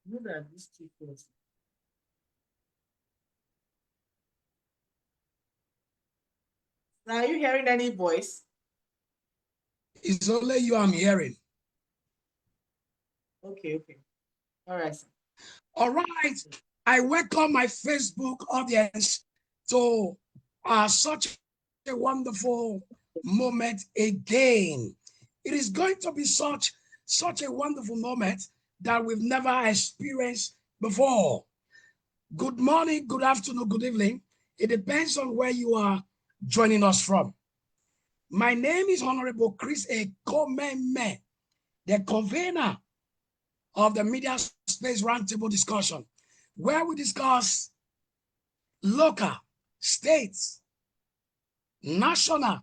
You know that these two things. Now, are you hearing any voice? It's only you I'm hearing. Okay, okay. All right, sir. All right. I welcome my Facebook audience to such a wonderful moment again. It is going to be such a wonderful moment that we've never experienced before. Good morning, good afternoon, good evening. It depends on where you are joining us from. My name is Honorable Chris Ekomeme, the convener of the Media Space Roundtable discussion, where we discuss local, states, national,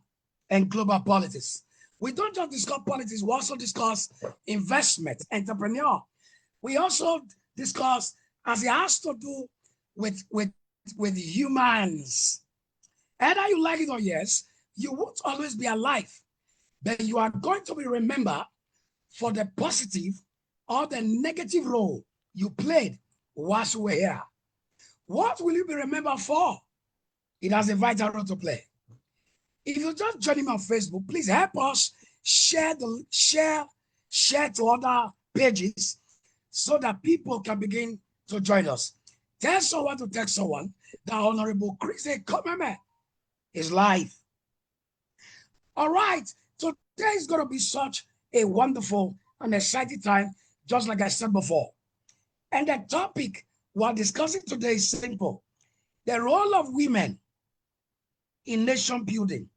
and global politics. We don't just discuss politics, we also discuss investment, entrepreneur. We also discuss as it has to do with humans. Either you like it or yes, you won't always be alive, but you are going to be remembered for the positive or the negative role you played whilst you were here. What will you be remembered for? It has a vital role to play. If you just join him on Facebook, please help us share to other pages so that people can begin to join us. Tell someone to text someone that Honorable Chris Ekomeme is live. All right, today is going to be such a wonderful and exciting time, just like I said before. And the topic we're discussing today is simple: the role of women in nation building.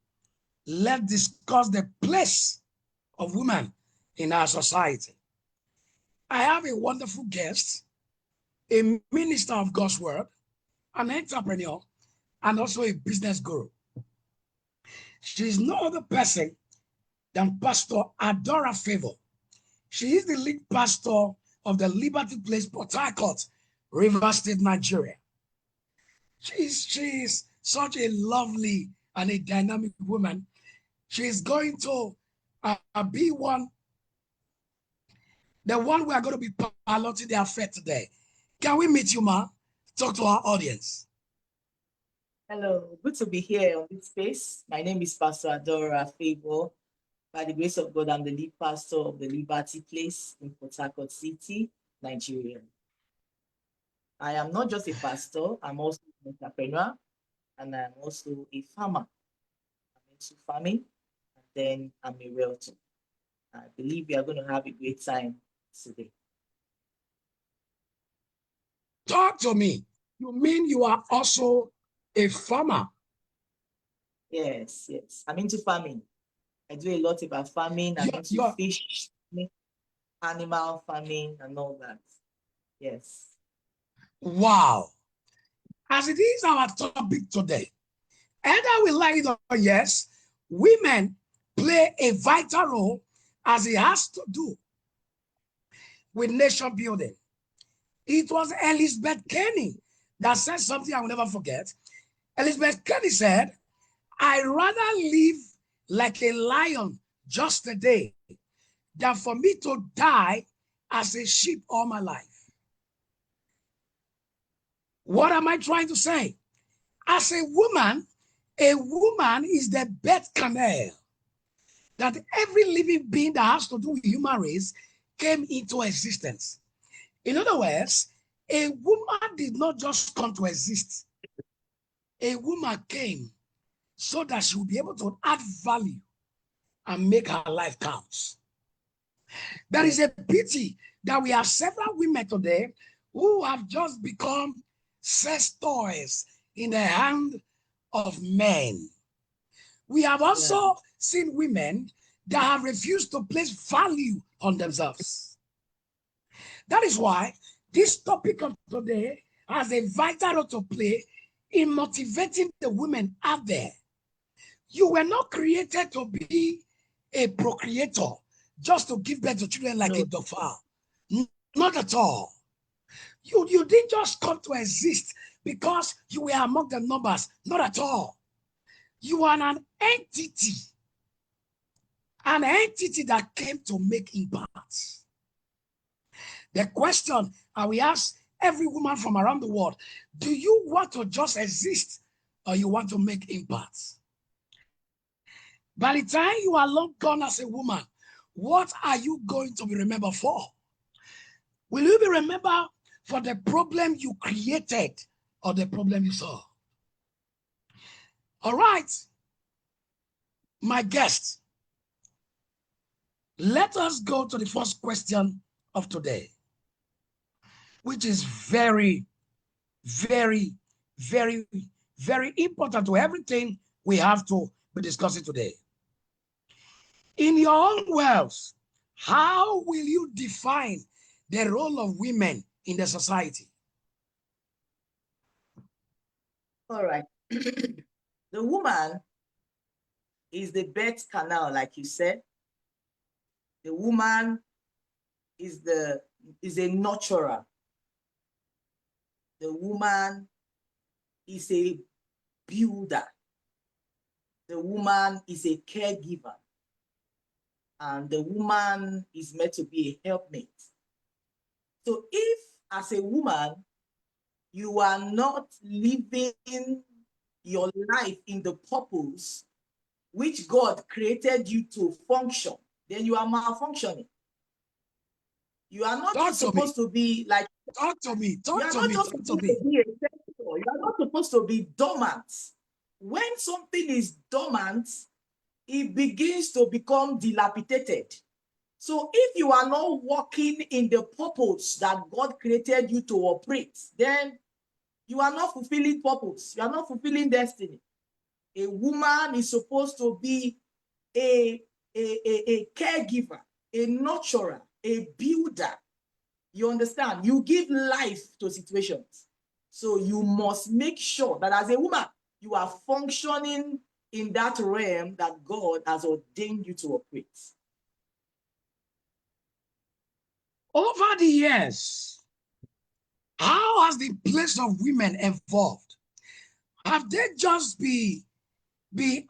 Let's discuss the place of women in our society. I have a wonderful guest, a minister of God's word, an entrepreneur, and also a business guru. She is no other person than Pastor Adora Favor. She is the lead pastor of the Liberty Place, Port Harcourt, Rivers State, Nigeria. She is such a lovely and a dynamic woman. She is going to be the one we are going to be piloting the affair today. Can we meet you, ma? Talk to our audience. Hello, good to be here on this space. My name is Pastor Adora Favor. By the grace of God, I'm the lead pastor of the Liberty Place in Port Harcourt City, Nigeria. I am not just a pastor, I'm also an entrepreneur and I'm also a farmer. I'm into farming and then I'm a realtor. I believe we are going to have a great time today. Talk to me. You mean you are also a farmer? Yes, yes. I'm into farming. I do a lot about farming. I'm You're, into you're, fish, animal farming, and all that. Yes. wow. As it is our topic today, either we like it or yes, women play a vital role as it has to do with nation building. It was Elizabeth Kenny that said something I will never forget. Elizabeth Kenny said, I rather live like a lion just a day than for me to die as a sheep all my life. What am I trying to say? As a woman is the birth canal that every living being that has to do with human race came into existence. In other words, a woman did not just come to exist. A woman came so that she would be able to add value and make her life count. There is a pity that we have several women today who have just become sex toys in the hand of men. We have Yeah. also seen women that have refused to place value on themselves. That is why this topic of today has a vital role to play in motivating the women out there. You were not created to be a procreator just to give birth to children like a No. dauphin. Not at all. You didn't just come to exist because you were among the numbers. Not at all. You are an entity that came to make impact. The question I will ask every woman from around the world, do you want to just exist or you want to make impact? By the time you are long gone as a woman, what are you going to be remembered for? Will you be remembered for the problem you created or the problem you solved? All right, my guests, let us go to the first question of today, which is very, very, very, very important to everything we have to be discussing today. In your own words, how will you define the role of women in the society? All right. The woman is the birth canal, like you said. The woman is a nurturer. The woman is a builder. The woman is a caregiver. And the woman is meant to be a helpmate. So if, as a woman, you are not living your life in the purpose which God created you to function, then you are malfunctioning. You are not just supposed to be like, talk to me. You are not just supposed to be a sector. You are not supposed to be dormant. When something is dormant, it begins to become dilapidated. So if you are not working in the purpose that God created you to operate, then you are not fulfilling purpose. You are not fulfilling destiny. A woman is supposed to be a caregiver, a nurturer, a builder. You understand? You give life to situations. So you must make sure that as a woman, you are functioning in that realm that God has ordained you to operate. Over the years, how has the place of women evolved? Have they just be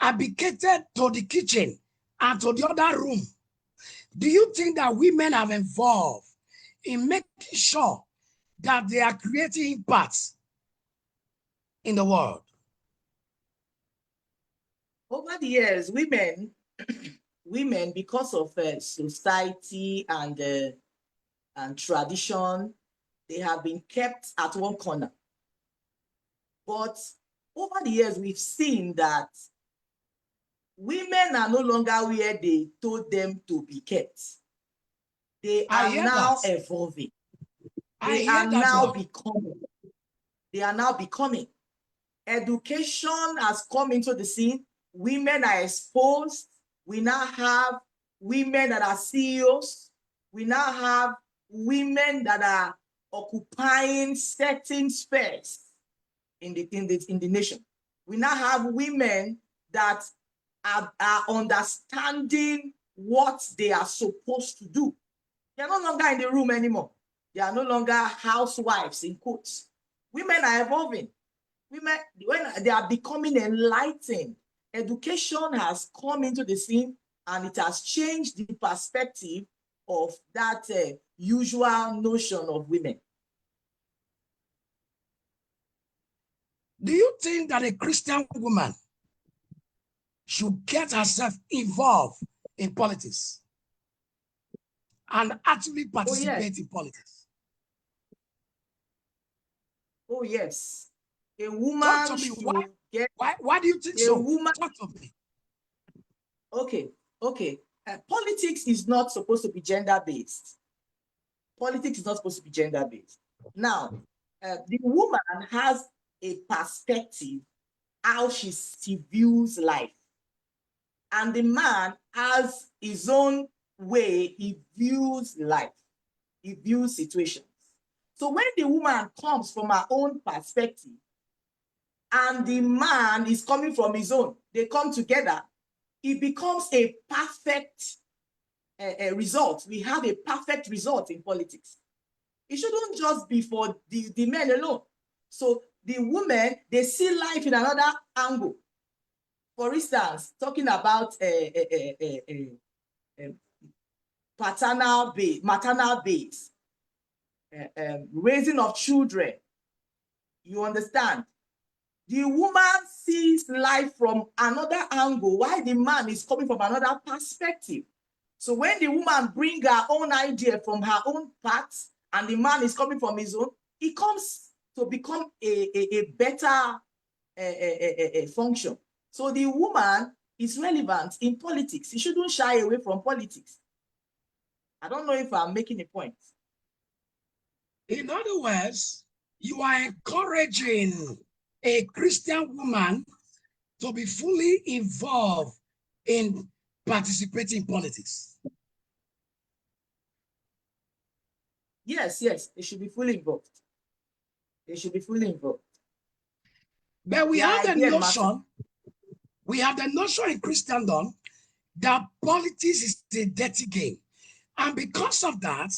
abdicated to the kitchen and to the other room? Do you think that women have evolved in making sure that they are creating impacts in the world? Over the years, women, because of society and tradition, they have been kept at one corner. But over the years, we've seen that women are no longer where they told them to be kept. They are now evolving. They are now becoming. They are now becoming. Education has come into the scene. Women are exposed. We now have women that are CEOs. We now have women that are occupying certain space in the nation. We now have women that are understanding what they are supposed to do. They are no longer in the room anymore. They are no longer housewives, in quotes. Women are evolving. Women, when they are becoming enlightened, education has come into the scene and it has changed the perspective of that usual notion of women. Do you think that a Christian woman should get herself involved in politics and actually participate in politics? Oh, yes. A woman Talk to me. Why do you think so? Woman, talk to me. Okay. Politics is not supposed to be gender-based. Politics is not supposed to be gender-based. Now, the woman has a perspective how she views life. And the man has his own way he views life. He views situations. So when the woman comes from her own perspective and the man is coming from his own, they come together, it becomes a perfect result. We have a perfect result in politics. It shouldn't just be for the men alone. So the women, they see life in another angle. For instance, talking about maternal base. raising of children. You understand? The woman sees life from another angle, while the man is coming from another perspective. So when the woman brings her own idea from her own parts, and the man is coming from his own, it comes to become a better function. So the woman is relevant in politics. You shouldn't shy away from politics. I don't know if I'm making a point. In other words, you are encouraging a Christian woman to be fully involved in participating in politics. Yes, they should be fully involved. They should be fully involved. But we have the notion in Christendom that politics is a dirty game. And because of that,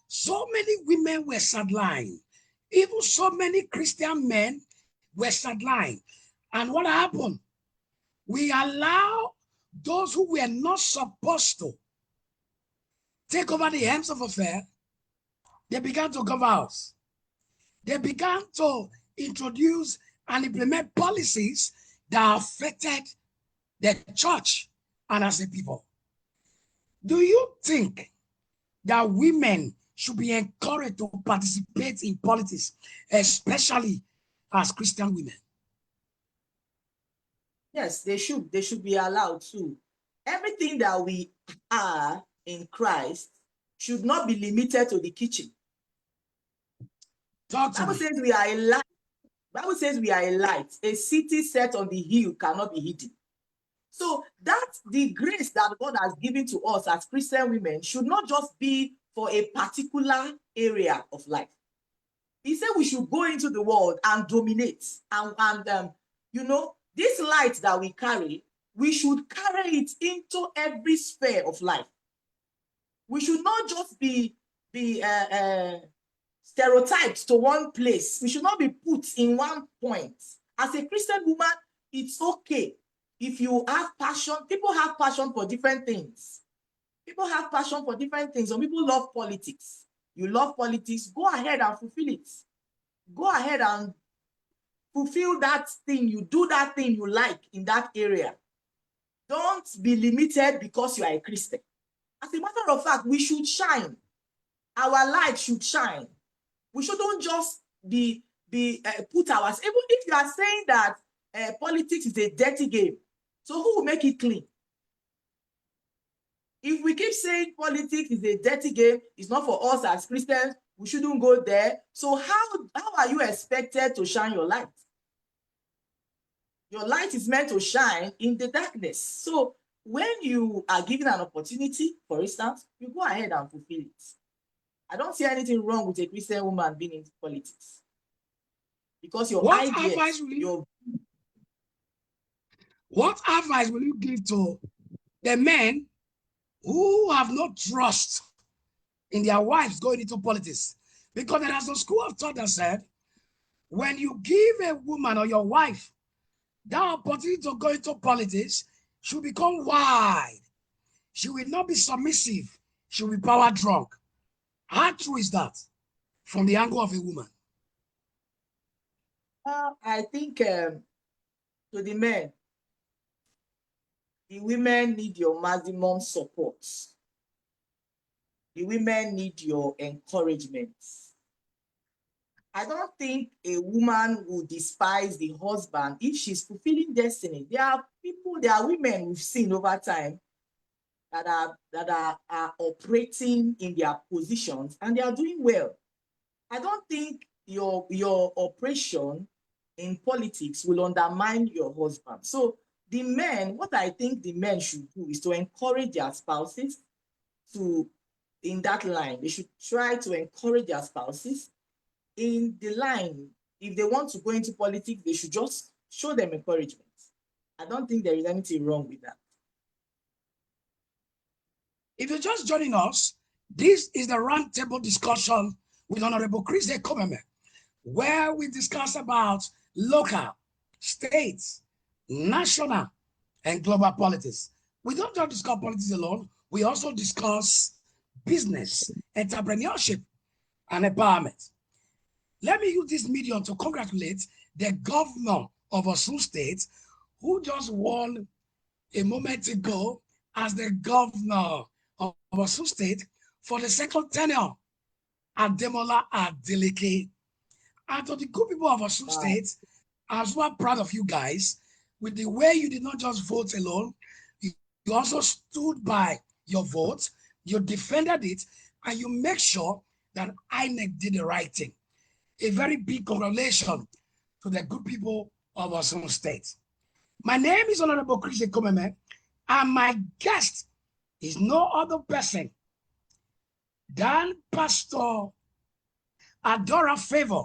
so many women were sidelined. Even so many Christian men were sidelined. And what happened? We allow those who were not supposed to take over the helms of affairs. They began to cover us. They began to introduce and implement policies that affected the church and as a people. Do you think that women should be encouraged to participate in politics, especially as Christian women? Yes, they should. They should be allowed to. Everything that we are in Christ should not be limited to the kitchen. Bible says we are a light. Bible says we are a light. A city set on the hill cannot be hidden. So that's the grace that God has given to us as Christian women should not just be for a particular area of life. He said we should go into the world and dominate. And you know, this light that we carry, we should carry it into every sphere of life. We should not just be stereotyped to one place. We should not be put in one point. As a Christian woman, it's okay if you have passion. People have passion for different things. People have passion for different things. Some people love politics. You love politics, go ahead and fulfill it. Go ahead and fulfill that thing. You do that thing you like in that area. Don't be limited because you are a Christian. As a matter of fact, we should shine. Our light should shine. We shouldn't just be put ours. Even if you are saying that politics is a dirty game, so who will make it clean? If we keep saying politics is a dirty game, it's not for us as Christians, we shouldn't go there. So how are you expected to shine your light? Your light is meant to shine in the darkness. So when you are given an opportunity, for instance, you go ahead and fulfill it. I don't see anything wrong with a Christian woman being in politics. Because your ideas, what advice will you give to the men who have no trust in their wives going into politics? Because there is a school of thought that said, when you give a woman or your wife that opportunity to go into politics, she'll become wide. She will not be submissive. She will be power drunk. How true is that from the angle of a woman? I think to the men, the women need your maximum support. The women need your encouragement. I don't think a woman will despise the husband if she's fulfilling destiny. There are women we've seen over time that are operating in their positions and they are doing well. I don't think your operation in politics will undermine your husband. So the men, what I think the men should do is to encourage their spouses in that line. They should try to encourage their spouses in the line. If they want to go into politics, they should just show them encouragement. I don't think there is anything wrong with that. If you're just joining us, this is the roundtable discussion with Honorable Chris Ekomeme, where we discuss about local, states, national, and global politics. We don't just discuss politics alone. We also discuss business, entrepreneurship, and empowerment. Let me use this medium to congratulate the governor of Osun State, who just won a moment ago as the governor of Osun State for the second tenure, Ademola Adeleke. And to the good people of Osun State, I'm so proud of you guys with the way you did not just vote alone, you also stood by your vote, you defended it, and you make sure that INEC did the right thing. A very big congratulations to the good people of Osun State. My name is Honorable Chris Ekomeme, and my guest is no other person than Pastor Adora Favor,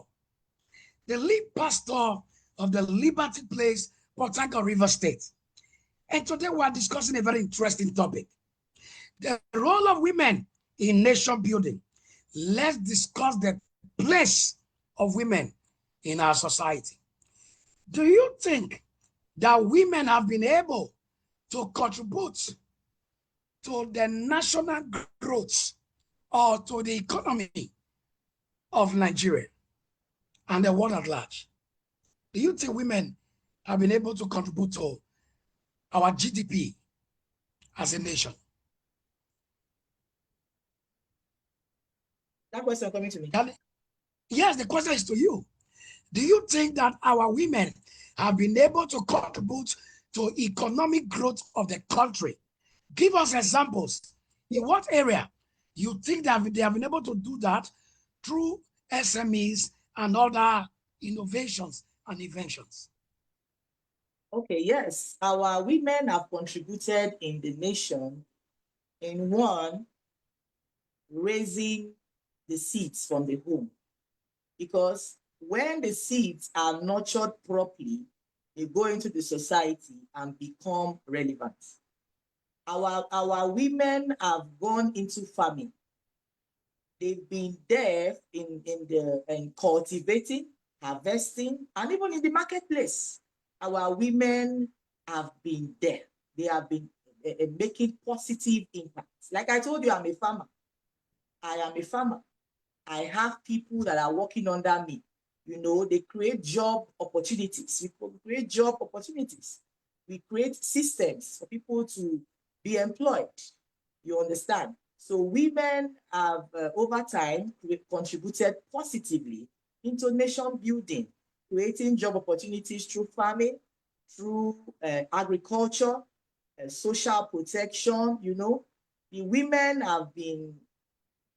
the lead pastor of the Liberty Place, Port Harcourt, Rivers State. And today we are discussing a very interesting topic, the role of women in nation building. Let's discuss the place of women in our society. Do you think that women have been able to contribute to the national growth or to the economy of Nigeria and the world at large? Do you think women have been able to contribute to our GDP as a nation? That question coming to me. Yes, the question is to you. Do you think that our women have been able to contribute to economic growth of the country? Give us examples. In what area you think that they have been able to do that through SMEs and other innovations and inventions? Okay, yes. Our women have contributed in the nation in one, raising the seeds from the home. Because when the seeds are nurtured properly, they go into the society and become relevant. Our women have gone into farming. They've been there in cultivating, harvesting, and even in the marketplace. Our women have been there. They have been making positive impacts. Like I told you, I'm a farmer. I am a farmer. I have people that are working under me. You know, they create job opportunities. We create job opportunities. We create systems for people to be employed. You understand? So women have, over time, contributed positively into nation building, creating job opportunities through farming, through agriculture, social protection. You know, the women have been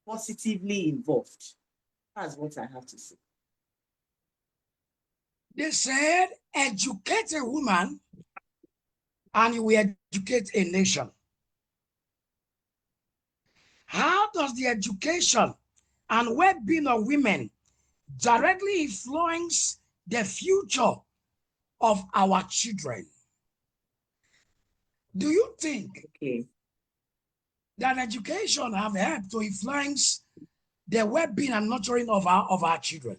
positively involved. That's what I have to say. They said, educate a woman and you will educate a nation. How does the education and well-being of women directly influence the future of our children? Do you think that education have helped to influence the well-being and nurturing of our children?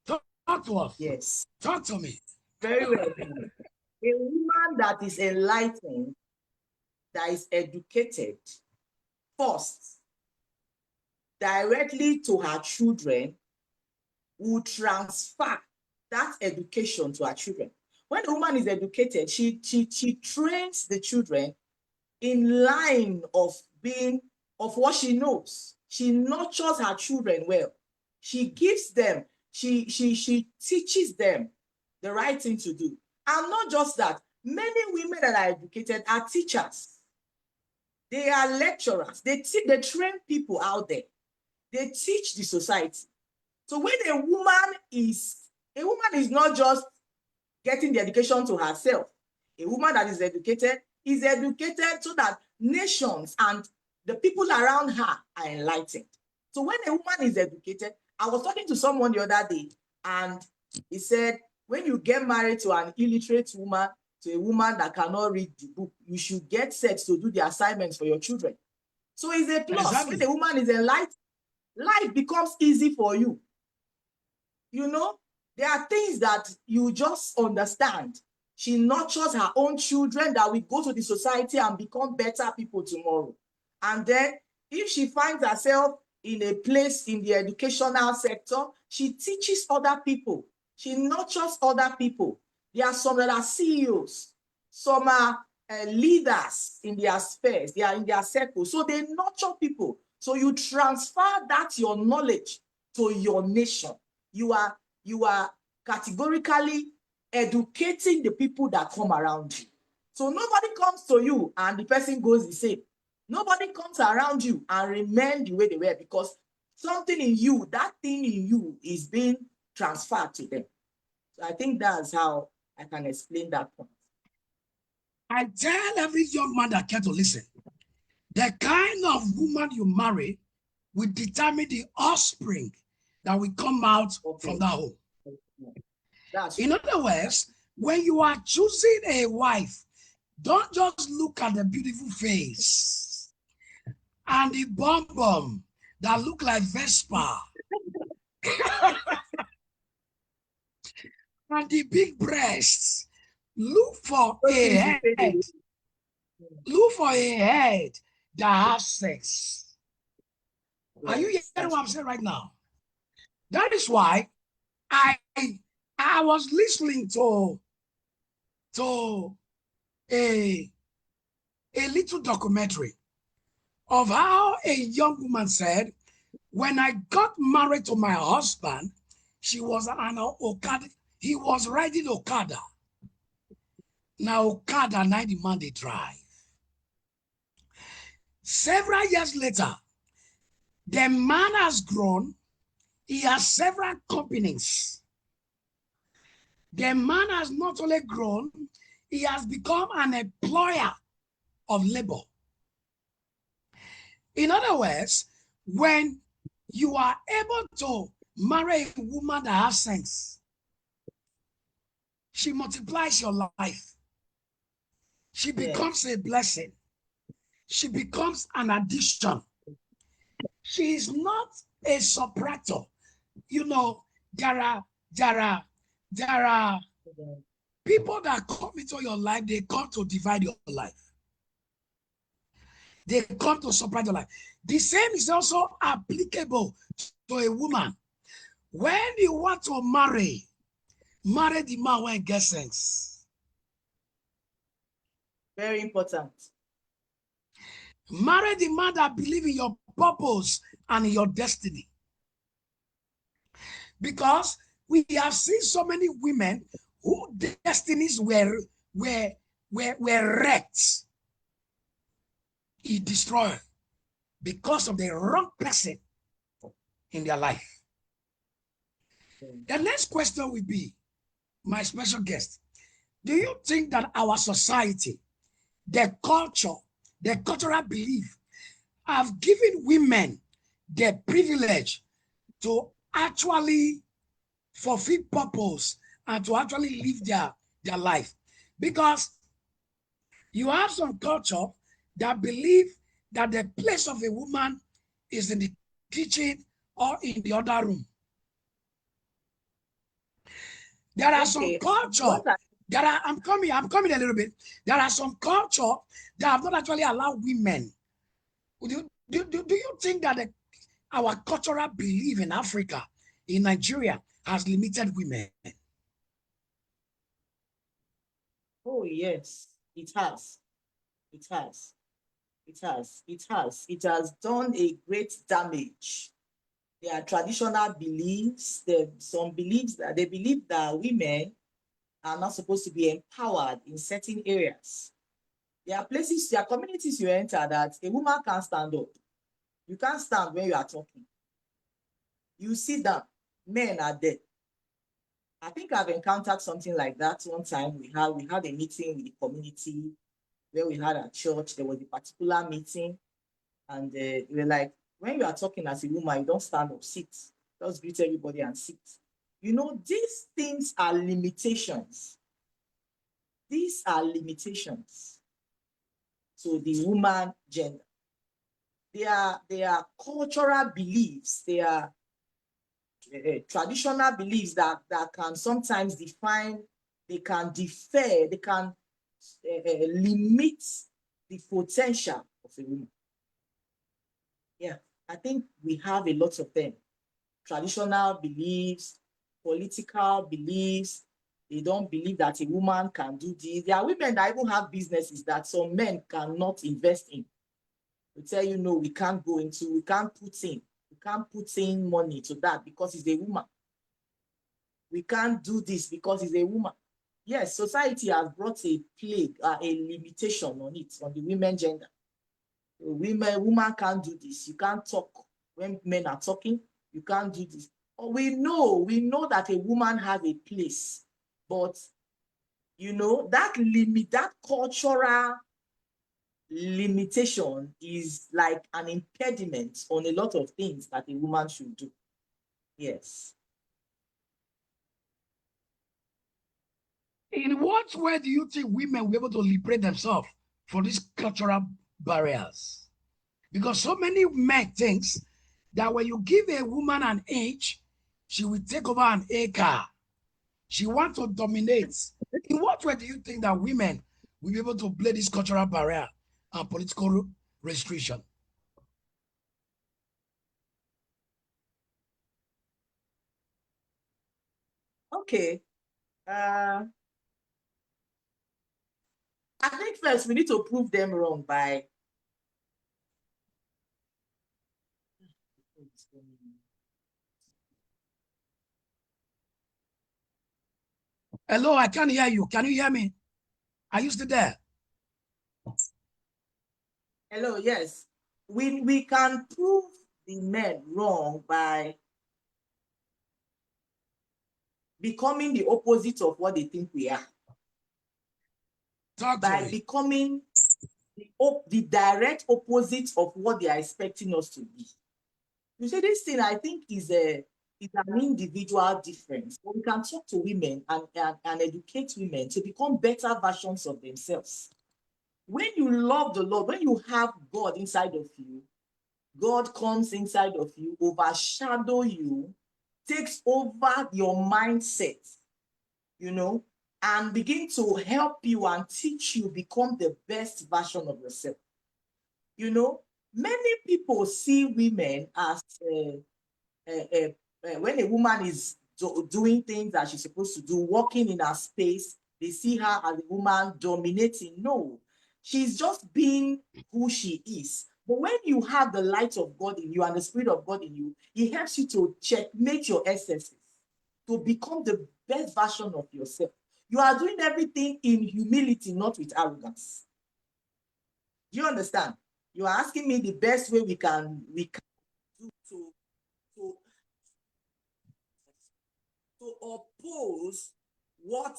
Talk to us. Yes. Talk to me. Very well. A woman that is enlightened, that is educated, first, directly to her children, will transfer that education to her children. When a woman is educated, she trains the children in line of what she knows. She nurtures her children well. She gives them, she teaches them the right thing to do. And not just that, many women that are educated are teachers. They are lecturers. They train people out there. They teach the society. So when a woman is not just getting the education to herself. A woman that is educated so that nations and the people around her are enlightened. So when a woman is educated, I was talking to someone the other day, and he said, when you get married to an illiterate woman, to a woman that cannot read the book, you should get set to do the assignments for your children. So it's a plus. Exactly. When the woman is enlightened, life becomes easy for you. You know, there are things that you just understand. She nurtures her own children that will go to the society and become better people tomorrow. And then if she finds herself in a place in the educational sector. She teaches other people. She nurtures other people. There are some that are CEOs. Some are leaders in their spheres. They are in their circle. So they nurture people. So you transfer that your knowledge to your nation. You are categorically educating the people that come around you. So nobody comes to you and the person goes the same. Nobody comes around you and remain the way they were, because something in you, that thing in you is being transferred to them. So I think that's how I can explain that point. I tell every young man that care to listen, the kind of woman you marry will determine the offspring that will come out from that home. In other words, when you are choosing a wife, don't just look at the beautiful face and the bum that look like Vespa and the big breasts. Look for a head. Look for a head that has sex. Are you hearing what I'm saying right now? That is why I was listening to a little documentary of how a young woman said, when I got married to my husband, she was an Okada. He was riding Okada. Now Okada, now the man they drive. Several years later, the man has grown. He has several companies. The man has not only grown, he has become an employer of labor. In other words, when you are able to marry a woman that has sense, she multiplies your life. She becomes a blessing. She becomes an addition. She is not a subtractor. You know, there are people that come into your life, they come to divide your life. They come to subtract your life. The same is also applicable to a woman. When you want to marry the man when gets sense. Very important. Marry the man that believes in your purpose and in your destiny. Because we have seen so many women whose destinies were wrecked. He destroyed because of the wrong person in their life. The next question will be, my special guest, do you think that our society, the culture, the cultural belief have given women the privilege to actually fulfill purpose and to actually live their life? Because you have some culture that believe that the place of a woman is in the kitchen or in the other room. There are some culture I'm coming a little bit. There are some culture that have not actually allowed women. Do you think that our cultural belief in Africa, in Nigeria, has limited women? Oh, yes, it has. It has. It has. It has. It has done a great damage. There are traditional beliefs. There are some beliefs that they believe that women are not supposed to be empowered in certain areas. There are places, there are communities you enter that a woman can't stand up. You can't stand when you are talking. You sit down, men are there. I think I've encountered something like that one time. We had a meeting with the community where we had a church. There was a particular meeting, and we were like, when you are talking as a woman, you don't stand up, sit. Just greet everybody and sit. You know, these things are limitations. These are limitations to the woman gender. They are cultural beliefs. They are traditional beliefs that can sometimes define, they can defer, they can limit the potential of a woman. Yeah. I think we have a lot of them. Traditional beliefs, political beliefs. They don't believe that a woman can do this. There are women that even have businesses that some men cannot invest in. They tell you, no, we can't put in money to that because he's a woman. We can't do this because he's a woman. Yes, society has brought a plague, a limitation on it, on the women gender. Woman can't do this. You can't talk when men are talking. You can't do this. We know that a woman has a place, but you know that cultural limitation is like an impediment on a lot of things that a woman should do. Yes. In what way do you think women will be able to liberate themselves from these cultural barriers? Because so many men think that when you give a woman an inch, she will take over an acre. She wants to dominate. In what way do you think that women will be able to play this cultural barrier and political restriction? Okay. I think first we need to prove them wrong by Hello, I can't hear you. Can you hear me? Are you still there? Hello, yes. We can prove the men wrong by becoming the opposite of what they think we are. By becoming the direct opposite of what they are expecting us to be. You see, this thing I think is an individual difference. But we can talk to women and educate women to become better versions of themselves. When you love the Lord, when you have God inside of you, God comes inside of you, overshadow you, takes over your mindset, you know, and begin to help you and teach you become the best version of yourself. You know, many people see women as when a woman is doing things that she's supposed to do, working in her space, they see her as a woman dominating. No, she's just being who she is. But when you have the light of God in you and the Spirit of God in you, it helps you to checkmate your excesses, to become the best version of yourself. You are doing everything in humility, not with arrogance. Do you understand? You are asking me the best way we can do to oppose what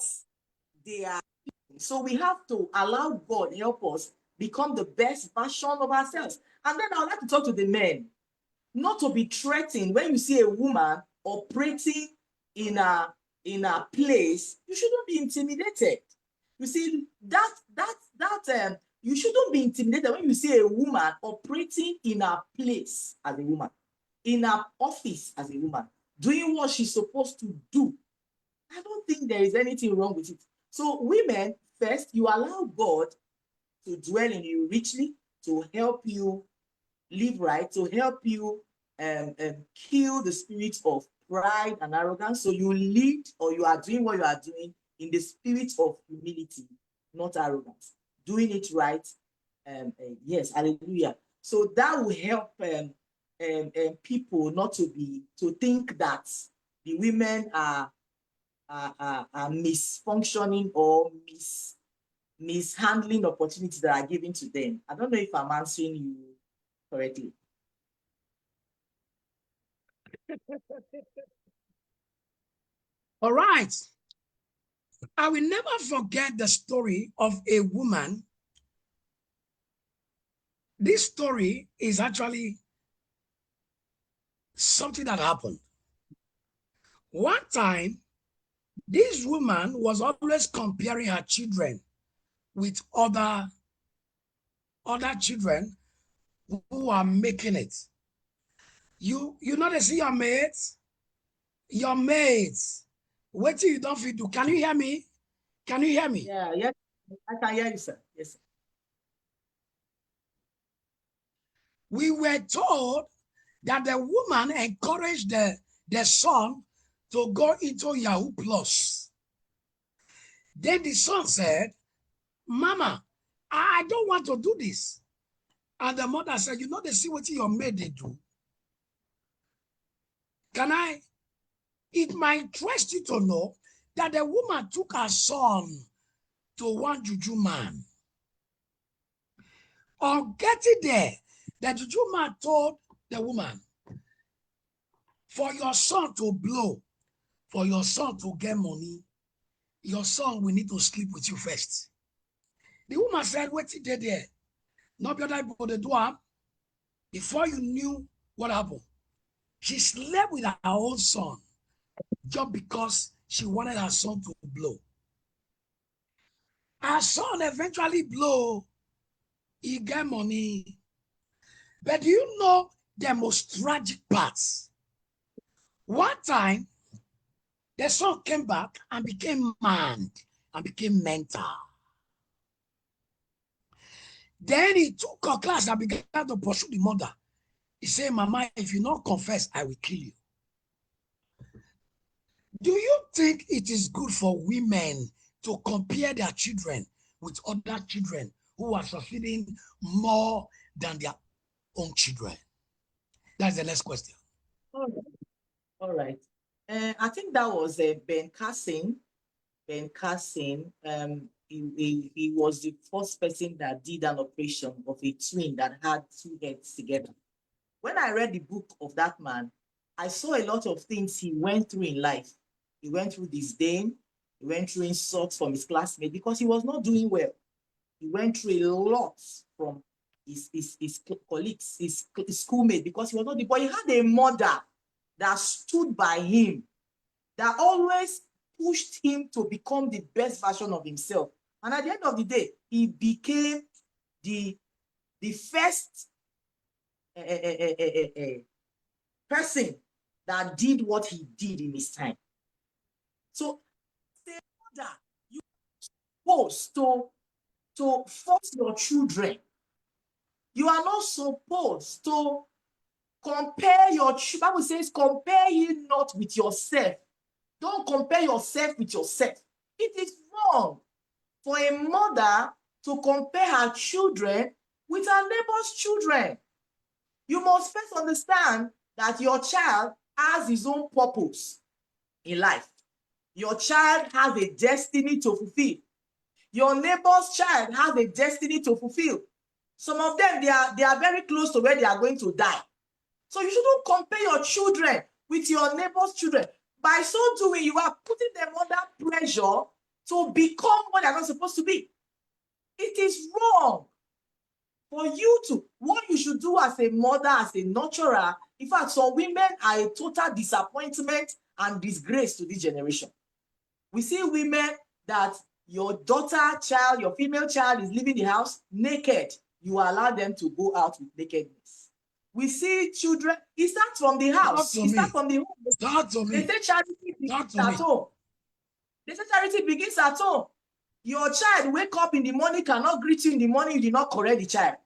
they are doing. So we have to allow God help us become the best version of ourselves. And then I would like to talk to the men, not to be threatened when you see a woman operating in a place. You shouldn't be intimidated. You see you shouldn't be intimidated when you see a woman operating in a place as a woman, in her office as a woman, doing what she's supposed to do. I don't think there is anything wrong with it. So women, first, you allow God to dwell in you richly, to help you live right, to help you kill the spirit of pride and arrogance. So you lead, or you are doing what you are doing in the spirit of humility, not arrogance. Doing it right. Yes, hallelujah. So that will help people not to think that the women are misfunctioning or mishandling opportunities that are given to them. I don't know if I'm answering you correctly. All right. I will never forget the story of a woman. This story is actually something that happened. One time, this woman was always comparing her children with other children who are making it. You know they see your mates. Wait till you don't feel do. Can you hear me? Can you hear me? Yeah, yes, I can hear you, sir. Yes. We were told that the woman encouraged the son to go into Yahoo Plus. Then the son said, Mama, I don't want to do this. And the mother said, you know, they see what your maid they do. It might interest you to know that the woman took her son to one juju man. On getting there, the juju man told the woman, for your son to blow, for your son to get money, your son will need to sleep with you first. The woman said, what he did there? No be other people they do. Before you knew what happened, she slept with her own son just because she wanted her son to blow. Her son eventually blow, he get money. But do you know the most tragic parts? One time, the son came back and became mad and became mental. Then he took a class and began to pursue the mother. He said, Mama, if you not confess, I will kill you. Do you think it is good for women to compare their children with other children who are succeeding more than their own children? That's the next question. All right. I think that was Ben Carson. Ben Carson. He was the first person that did an operation of a twin that had two heads together. When I read the book of that man, I saw a lot of things he went through in life. He went through disdain. He went through insults from his classmates because he was not doing well. He went through a lot from his colleagues, his schoolmates, because he was not the boy. He had a mother that stood by him, that always pushed him to become the best version of himself. And at the end of the day, he became the first person that did what he did in his time. So, the mother, you are supposed to force your children. You are not supposed to compare your children. Bible says, compare ye not with yourself. Don't compare yourself with yourself. It is wrong for a mother to compare her children with her neighbor's children. You must first understand that your child has his own purpose in life. Your child has a destiny to fulfill. Your neighbor's child has a destiny to fulfill. Some of them, they are very close to where they are going to die. So you shouldn't compare your children with your neighbor's children. By so doing, you are putting them under pressure to become what they're not supposed to be. It is wrong for you to, what you should do as a mother, as a nurturer. In fact, some women are a total disappointment and disgrace to this generation. We see women that your daughter, child, your female child is leaving the house naked. You allow them to go out with nakedness. We see children, it starts from the house. It starts from the home. They say charity begins at home. They say charity begins at home. Your child wake up in the morning, cannot greet you in the morning, you did not correct the child.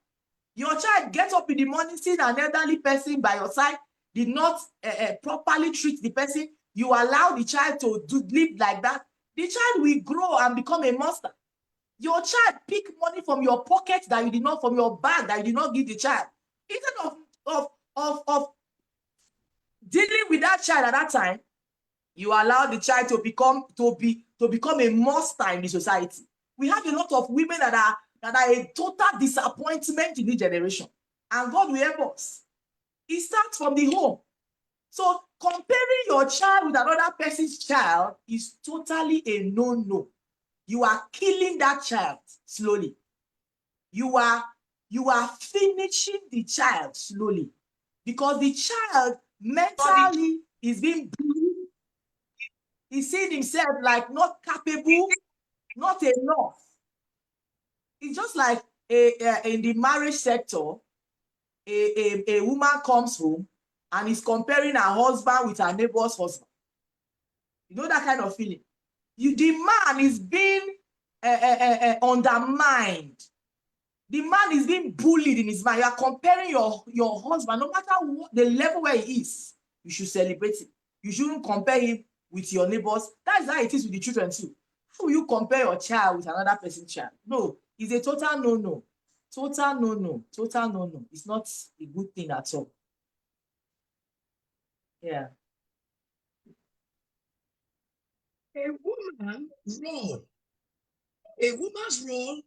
Your child gets up in the morning, see an elderly person by your side, did not properly treat the person. You allow the child to live like that. The child will grow and become a monster. Your child pick money from your pocket that you did not, from your bag that you did not give the child. Instead of dealing with that child at that time, you allow the child to become a monster in the society. We have a lot of women that are a total disappointment in this generation. And God will help us. It starts from the home. So comparing your child with another person's child is totally a no-no. You are killing that child slowly. You are finishing the child slowly, because the child mentally is being bullied. He's seeing himself like not capable, not enough. It's just like in the marriage sector, a woman comes home and is comparing her husband with her neighbor's husband. You know that kind of feeling. The man is being undermined. The man is being bullied in his mind. You are comparing your husband, no matter what the level where he is, you should celebrate him. You shouldn't compare him with your neighbors. That's how it is with the children too. How will you compare your child with another person's child? No, it's a total no-no. Total no-no. Total no-no. It's not a good thing at all. Yeah. A woman's role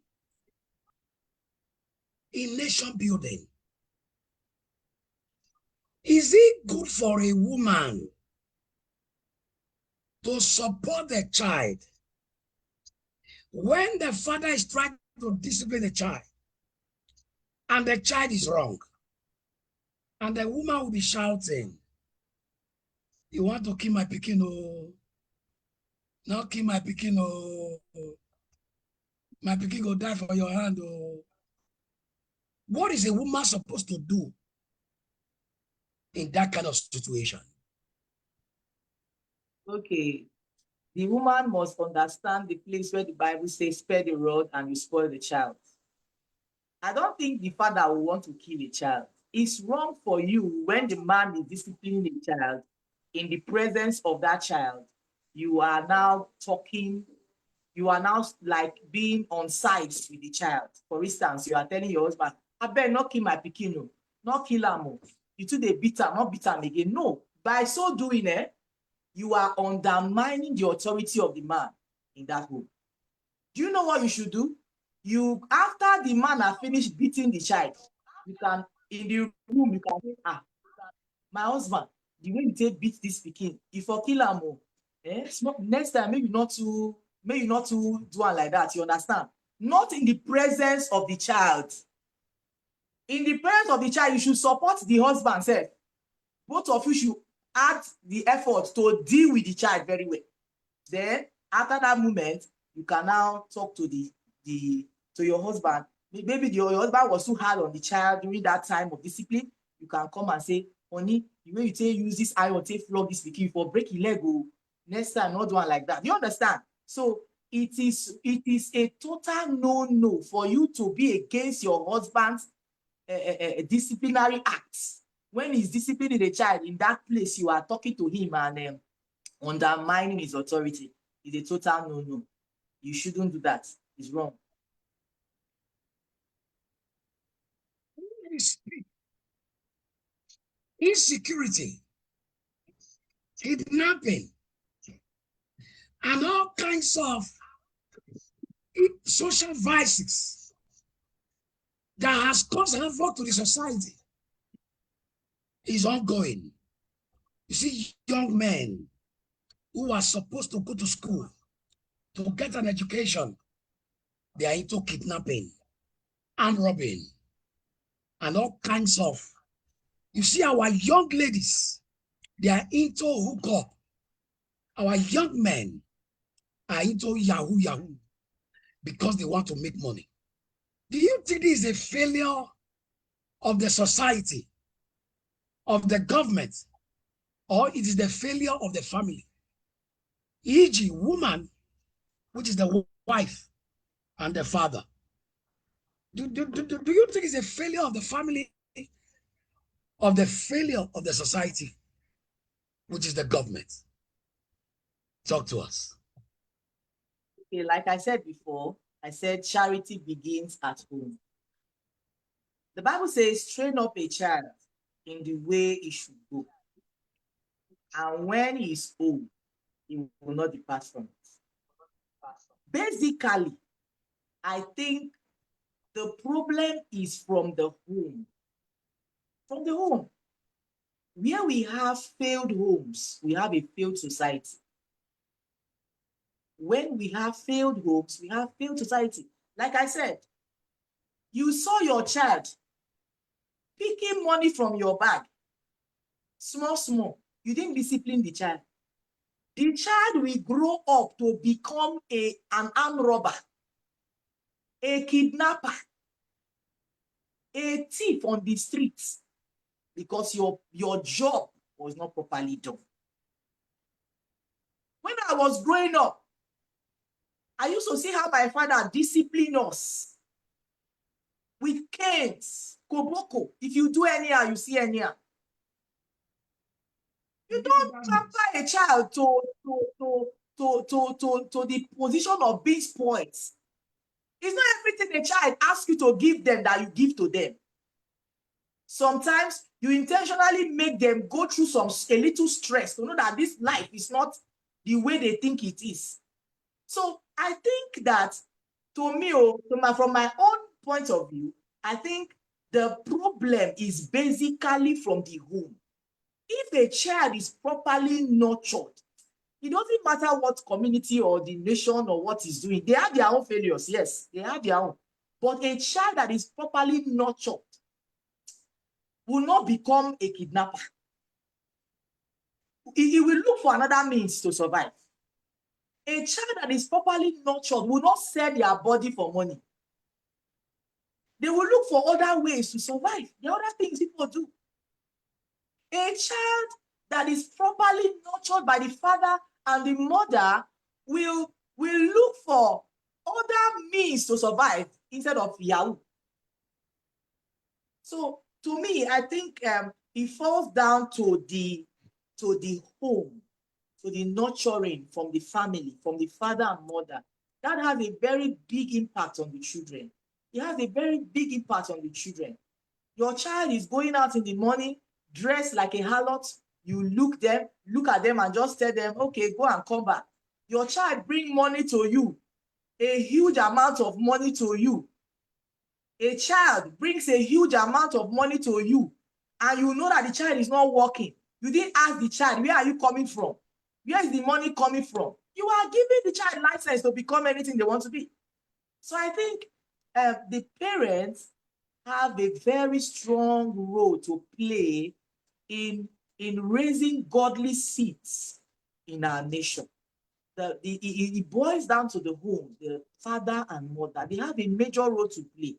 in nation building. Is it good for a woman to support the child when the father is trying to discipline the child and the child is wrong? And the woman will be shouting, "You want to kill my pikin, oh, not kill my pikin, oh, my pikin will die for your hand, oh." What is a woman supposed to do in that kind of situation? Okay. The woman must understand the place where the Bible says, spare the rod and you spoil the child. I don't think the father will want to kill a child. It's wrong for you when the man is disciplining a child in the presence of that child. You are now talking, you are now like being on sides with the child. For instance, you are telling your husband, I better not kill my pikin, not kill him. You two they beat him, not beat him again. No, by so doing, you are undermining the authority of the man in that home. Do you know what you should do? You, after the man has finished beating the child, you can, in the room, you can say, my husband, the way you take beat this pikin, if you kill am, next time, maybe not to do it like that, you understand? Not in the presence of the child. In the presence of the child, you should support the husband sef. Both of you should add the effort to deal with the child very well. Then, after that moment, you can now talk to your husband. Maybe your husband was too hard on the child during that time of discipline. You can come and say, honey, the way you take use this iron, take flog this pikin for break his leg, oh, next time not do one like that. You understand? So it is a total no for you to be against your husband's disciplinary acts. When he's disciplining a child in that place, you are talking to him and undermining his authority. Is a total no. You shouldn't do that. It's wrong. Insecurity, kidnapping, and all kinds of social vices that has caused havoc to the society is ongoing. You see, young men who are supposed to go to school to get an education, they are into kidnapping and robbing and all kinds of. You see, our young ladies, they are into hookup. Our young men are into Yahoo because they want to make money. Do you think this is a failure of the society, of the government, or it is the failure of the family? E.g., woman, which is the wife and the father. Do you think it's a failure of the family, of the failure of the society, which is the government? Talk to us. Okay, like I said before, I said charity begins at home. The Bible says, train up a child in the way he should go. And when he is old, he will not depart from it. Basically, I think the problem is from the home. From the home. Where we have failed homes, we have a failed society. When we have failed homes, we have failed society. Like I said, you saw your child picking money from your bag, small. You didn't discipline the child. The child will grow up to become an armed robber, a kidnapper, a thief on the streets because your job was not properly done. When I was growing up, I used to see how my father disciplined us. with canes, koboko. If you do anyhow, you see anyhow. You don't transfer a child to the position of being spoiled. It's not everything a child asks you to give them that you give to them. Sometimes you intentionally make them go through a little stress to know that this life is not the way they think it is. So I think that, to me, from my own point of view, I think the problem is basically from the home. If a child is properly nurtured, it doesn't matter what community or the nation or what is doing. They have their own failures, yes, they have their own. But a child that is properly nurtured will not become a kidnapper. He will look for another means to survive. A child that is properly nurtured will not sell their body for money. They will look for other ways to survive. The other things people do. A child that is properly nurtured by the father and the mother will look for other means to survive instead of Yahoo. So to me, I think it falls down to the home, to the nurturing from the family, from the father and mother. That has a very big impact on the children. It has a very big impact on the children. Your child is going out in the morning, dressed like a harlot. You look at them and just tell them, okay, go and come back. Your child bring money to you, a huge amount of money to you. A child brings a huge amount of money to you, and you know that the child is not working. You didn't ask the child, where are you coming from? Where is the money coming from? You are giving the child license to become anything they want to be. So I think the parents have a very strong role to play in raising godly seeds in our nation. It boils down to the home, the father and mother. They have a major role to play.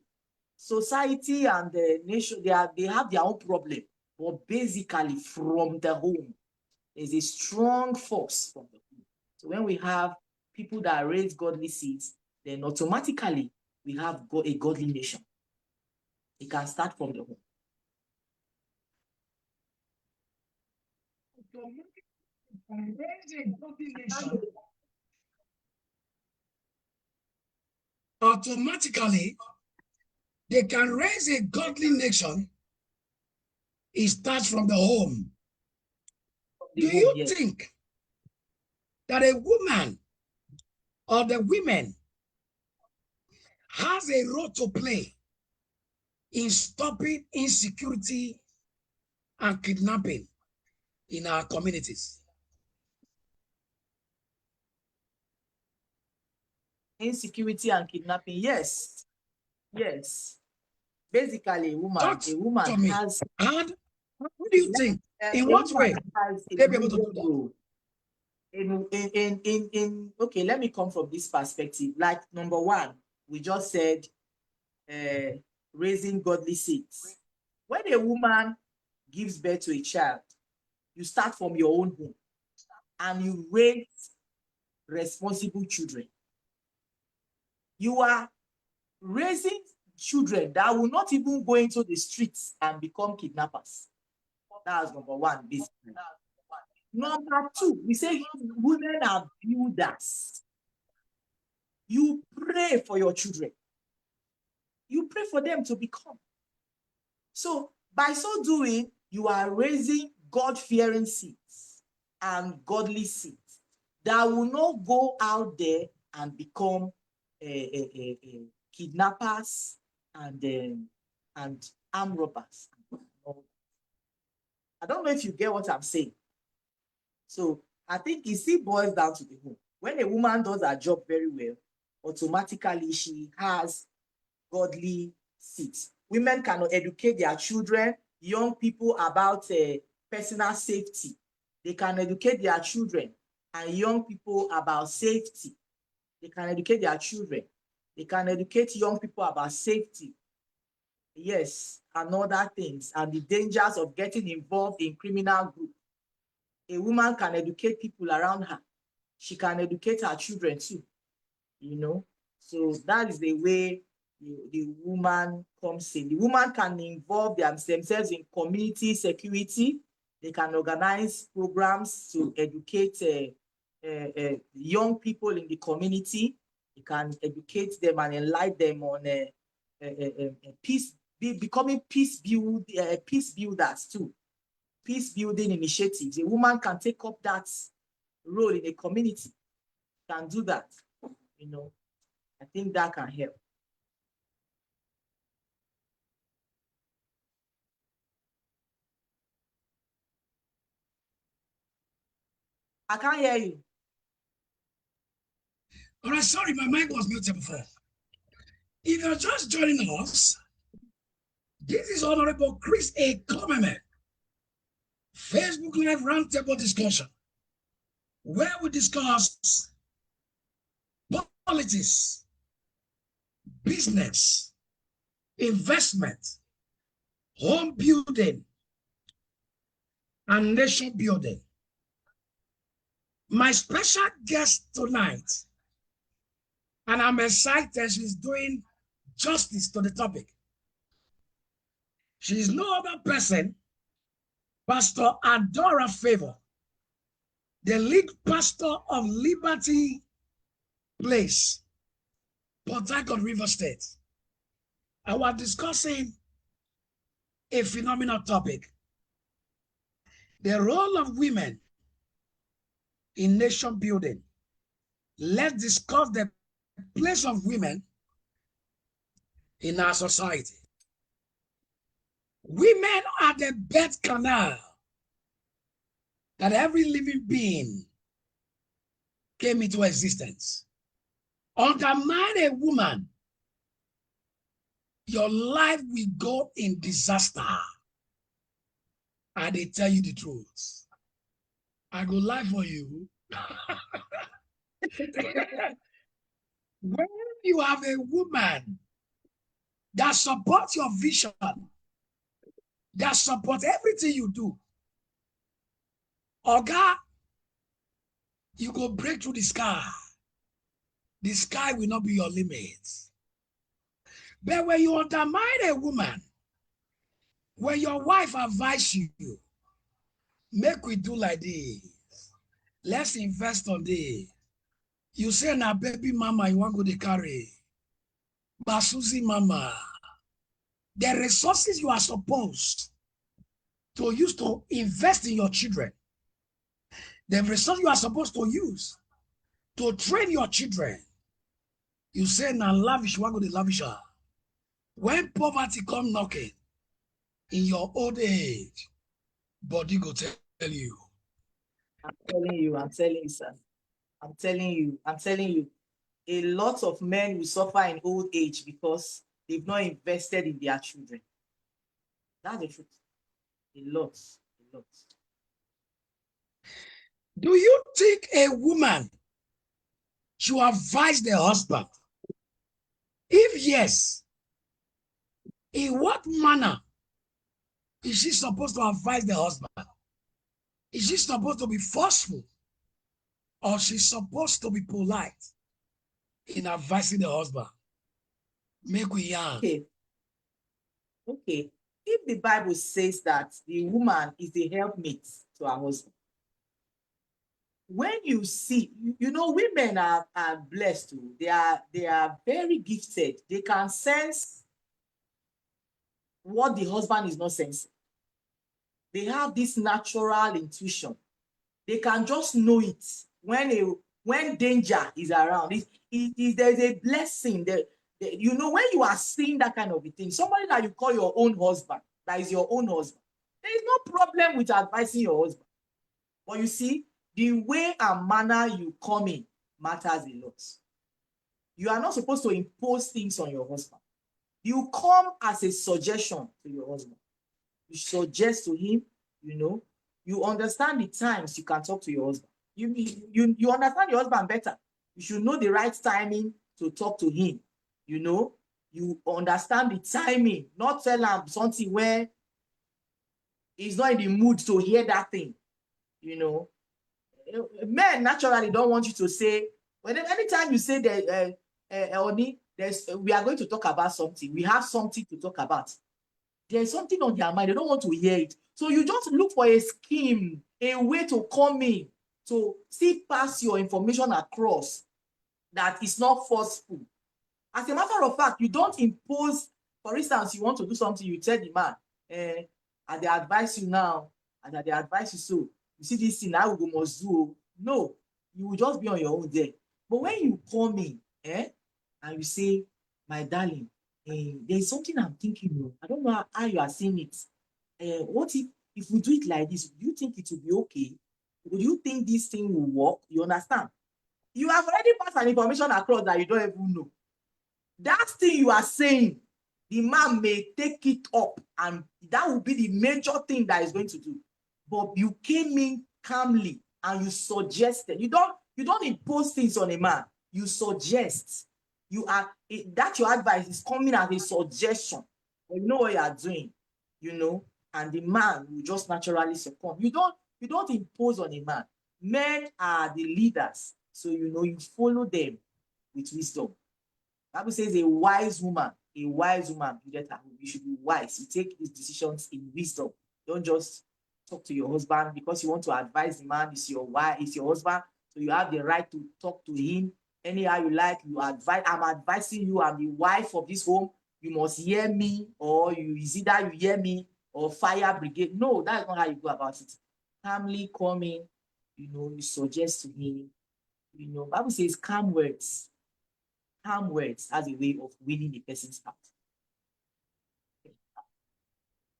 Society and the nation, they have their own problem, but basically from the home, there's a strong force from the home. So when we have people that raise godly seeds, then automatically we have a godly nation. It can start from the home. Automatically, they can raise a godly nation. It starts from the home. Do you think that a woman or the women has a role to play in stopping insecurity and kidnapping in our communities? Insecurity and kidnapping, yes. Basically, a woman has. And what do you think? In what way they be able to do that? Okay, let me come from this perspective. Like, number one, we just said raising godly seeds. When a woman gives birth to a child, you start from your own home and you raise responsible children. You are raising children that will not even go into the streets and become kidnappers. That's number one, basically. Number two, we say women are builders. You pray for your children. You pray for them to become. So by so doing, you are raising God-fearing seeds and godly seeds that will not go out there and become kidnappers and armed robbers. I don't know if you get what I'm saying. So I think it still boils down to the home. When a woman does her job very well, automatically she has godly seeds. Women can educate their children, young people, about personal safety. They can educate their children and young people about safety. They can educate their children. They can educate young people about safety. Yes, and other things, and the dangers of getting involved in criminal groups. A woman can educate people around her. She can educate her children too, you know. So that is the way the woman comes in. The woman can involve themselves in community security. They can organize programs to educate young people in the community. They can educate them and enlighten them on becoming peace builders too. Peace building initiatives. A woman can take up that role in a community. Can do that. You know, I think that can help. I can't hear you. All right, sorry, my mic was muted before. If you're just joining us, this is Honorable Chris A. Komeme, Facebook Live Roundtable Discussion, where we discuss politics, business, investment, home building, and nation building. My special guest tonight, and I'm excited she's doing justice to the topic. She is no other person, Pastor Adora Favor, the lead pastor of Liberty Place, Port Harcourt, River State. I was discussing a phenomenal topic, the role of women in nation building. Let's discuss the place of women in our society. Women are the birth canal that every living being came into existence. Undermine a woman, your life will go in disaster. And they tell you the truth. I go lie for you. When you have a woman that supports your vision, that supports everything you do, Oga, you go break through the sky. The sky will not be your limit. But when you undermine a woman, when your wife advises you, make we do like this, let's invest on this. You say, now baby mama, you want to go to carry. Basuzi mama, the resources you are supposed to use to invest in your children, the resources you are supposed to use to train your children, you say, now lavish, you want to go to lavish her. When poverty come knocking in your old age, body go tell you. I'm telling you, sir. I'm telling you, a lot of men will suffer in old age because they've not invested in their children. That's the truth. A lot. Do you think a woman should advise the husband? If yes, in what manner is she supposed to advise the husband? Is she supposed to be forceful, or she's supposed to be polite in advising the husband? Make we yarn. Okay. If the Bible says that the woman is the helpmate to her husband, when you see, you know, women are blessed too. They are very gifted. They can sense what the husband is not sensing. They have this natural intuition. They can just know it when danger is around. There's a blessing there. You know, when you are seeing that kind of a thing, somebody that you call your own husband, that is your own husband, there is no problem with advising your husband. But you see, the way and manner you come in matters a lot. You are not supposed to impose things on your husband. You come as a suggestion to your husband. You suggest to him, you know, you understand the times you can talk to your husband. You understand your husband better. You should know the right timing to talk to him. You know, you understand the timing, not tell him something where he's not in the mood to hear that thing. You know, men naturally don't want you to say, anytime you say that, Oni, we are going to talk about something. We have something to talk about. There's something on their mind. They don't want to hear it. So you just look for a scheme, a way to come in, to see pass your information across that is not forceful. As a matter of fact, you don't impose. For instance, you want to do something, you tell the man, and they advise you now, and they advise you so. You see this thing, I will go must do. No, you will just be on your own there. But when you come in, and you say, my darling, there's something I'm thinking of. I don't know how you are seeing it. What if we do it like this? Do you think it will be okay? Would you think this thing will work? You understand? You have already passed an information across that you don't even know. That thing you are saying, the man may take it up, and that will be the major thing that is going to do. But you came in calmly and you suggested. You don't impose things on a man. You suggest. That your advice is coming as a suggestion. But you know what you are doing, and the man will just naturally succumb. You don't impose on a man. Men are the leaders, so you follow them with wisdom. Bible says a wise woman, you should be wise. You take these decisions in wisdom. Don't just talk to your husband because you want to advise the man. It's your wife, it's your husband, so you have the right to talk to him anyhow you like. You advise. I'm advising you. I'm the wife of this home. You must hear me, or it's either you hear me or fire brigade. No, that's not how you go about it. Calmly coming, you suggest to him. Bible says calm words as a way of winning the person's heart.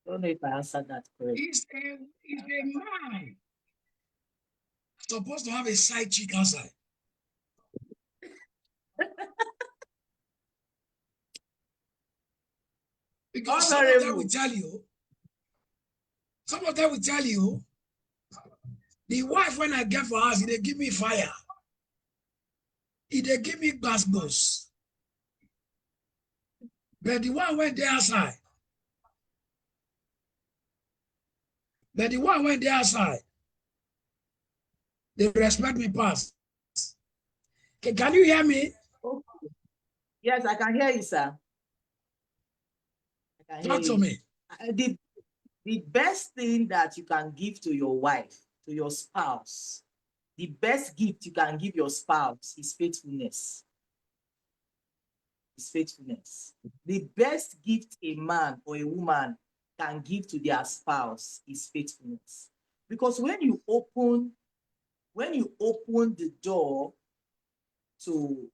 I don't know if I answered that correctly. Is a man supposed to have a side chick outside? Because some of them will tell you, the wife when I get for us, they give me fire. They give me bus. But the one went there outside. They respect me past. Can you hear me? Okay. Yes, I can hear you, sir. Talk to me. The best thing that you can give to your wife, to your spouse, the best gift you can give your spouse is faithfulness. The best gift a man or a woman can give to their spouse is faithfulness. Because when you open the door to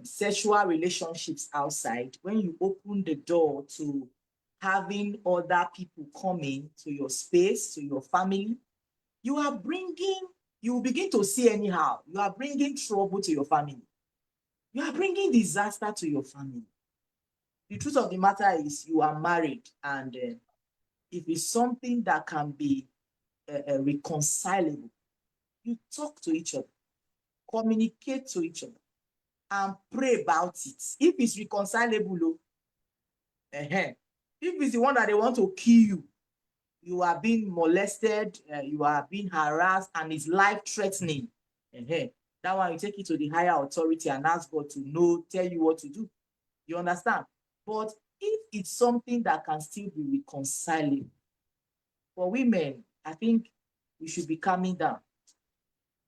sexual relationships outside, when you open the door to having other people coming to your space, to your family, you will begin to see anyhow. You are bringing trouble to your family. You are bringing disaster to your family. The truth of the matter is you are married, and if it's something that can be reconcilable, you talk to each other, communicate to each other, and pray about it. If it's reconcilable, if it's the one that they want to kill you, you are being molested, you are being harassed, and it's life-threatening, that one you take it to the higher authority and ask God to tell you what to do. You understand? But if it's something that can still be reconcilable, for women, I think we should be calming down.